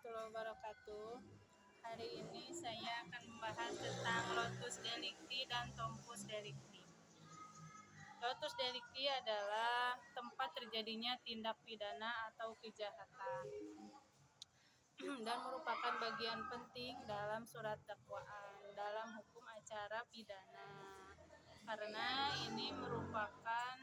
warahmatullahi wabarakatuh. Hari ini saya akan membahas tentang lotus delicti dan tempus delicti. Lotus delicti adalah tempat terjadinya tindak pidana atau kejahatan dan merupakan bagian penting dalam surat dakwaan dalam hukum acara pidana, karena ini merupakan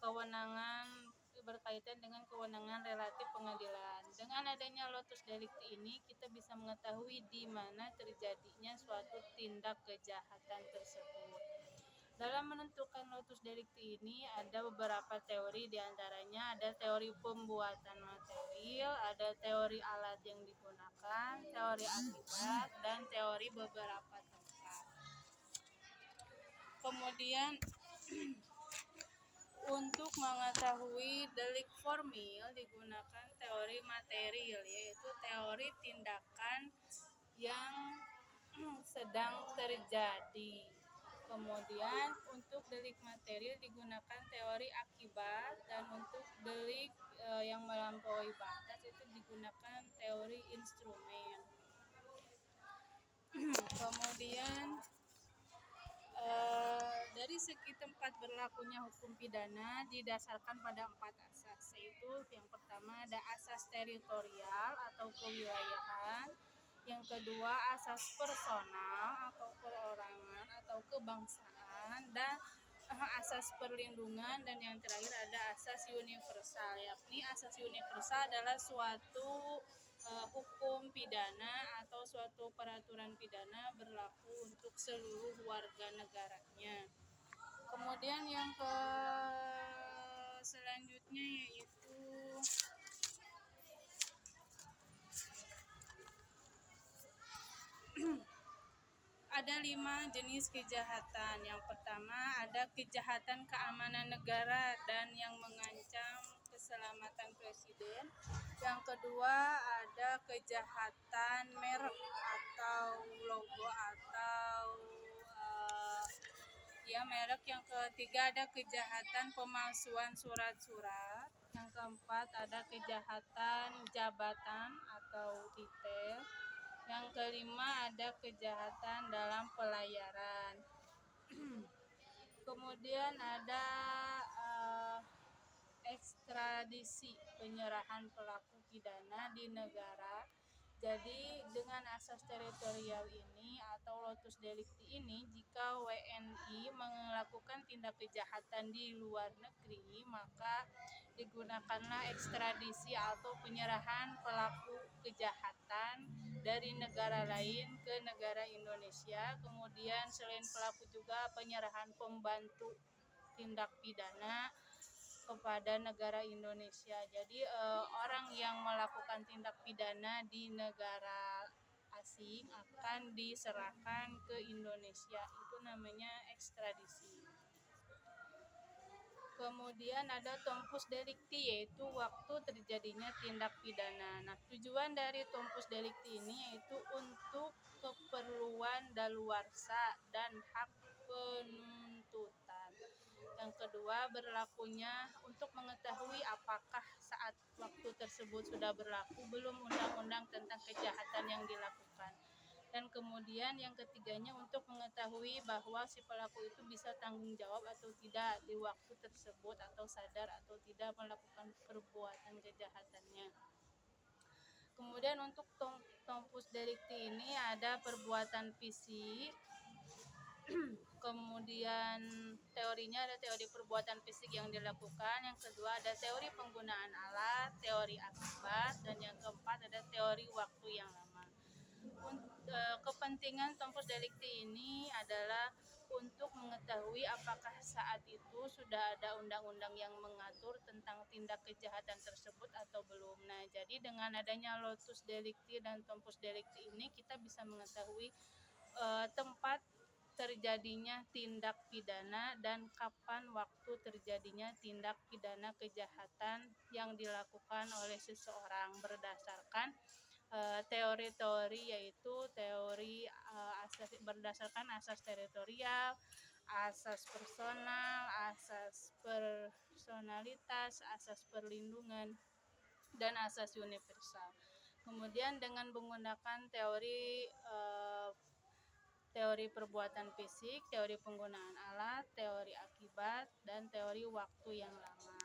kewenangan berkaitan dengan kewenangan relatif pengadilan. Dengan adanya lotus delicti ini, kita bisa mengetahui di mana terjadinya suatu tindak kejahatan tersebut. Dalam menentukan lotus delicti ini ada beberapa teori, diantaranya ada teori pembuatan material, ada teori alat yang digunakan, teori akibat, dan teori beberapa tempat. Kemudian untuk mengetahui delik formil digunakan teori material, yaitu teori tindakan yang sedang terjadi. Kemudian untuk delik material digunakan teori akibat, dan untuk delik yang melampaui batas itu digunakan teori instrumen. Kemudian dari segi tempat berlakunya hukum pidana didasarkan pada 4 asas, yaitu yang pertama ada asas teritorial atau kewilayahan, yang kedua asas personal atau perorangan atau kebangsaan, dan asas perlindungan, dan yang terakhir ada asas universal. Yakni asas universal adalah suatu hukum pidana atau suatu peraturan pidana berlaku untuk seluruh warga negaranya. Kemudian yang selanjutnya yaitu ada 5 jenis kejahatan. Yang pertama ada kejahatan keamanan negara dan yang mengancam keselamatan presiden. Yang kedua ada kejahatan merek atau logo atau merek. Yang ketiga ada kejahatan pemalsuan surat-surat. Yang keempat ada kejahatan jabatan atau titel. Yang kelima ada kejahatan dalam pelayaran. Kemudian ada ekstradisi, penyerahan pelaku pidana di negara. Jadi dengan asas teritorial ini atau lotus delicti ini, jika WNI melakukan tindak kejahatan di luar negeri, maka digunakanlah ekstradisi atau penyerahan pelaku kejahatan dari negara lain ke negara Indonesia. Kemudian selain pelaku juga penyerahan pembantu tindak pidana kepada negara Indonesia. Jadi orang yang melakukan tindak pidana di negara asing akan diserahkan ke Indonesia. Itu namanya ekstradisi. Kemudian ada tempus delicti, yaitu waktu terjadinya tindak pidana. Nah, tujuan dari tempus delicti ini yaitu untuk keperluan daluarsa dan hak penuntutan. Yang kedua, berlakunya untuk mengetahui apakah saat waktu tersebut sudah berlaku belum undang-undang tentang kejahatan yang dilakukan. Dan kemudian yang ketiganya untuk mengetahui bahwa si pelaku itu bisa tanggung jawab atau tidak di waktu tersebut, atau sadar atau tidak melakukan perbuatan kejahatannya. Kemudian untuk tempus delicti ini ada perbuatan fisik. Kemudian teorinya ada teori perbuatan fisik yang dilakukan. Yang kedua ada teori penggunaan alat, teori akibat, dan yang keempat ada teori waktu yang lama. Kepentingan tempus delicti ini adalah untuk mengetahui apakah saat itu sudah ada undang-undang yang mengatur tentang tindak kejahatan tersebut atau belum. Nah, jadi dengan adanya lotus delicti dan tempus delicti ini kita bisa mengetahui tempat terjadinya tindak pidana dan kapan waktu terjadinya tindak pidana kejahatan yang dilakukan oleh seseorang berdasarkan teori-teori, yaitu teori berdasarkan asas teritorial, asas personal, asas personalitas, asas perlindungan. dan asas universal. Kemudian dengan menggunakan teori perbuatan fisik, teori penggunaan alat, teori akibat, dan teori waktu yang lama.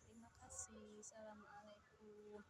Terima kasih. Assalamualaikum.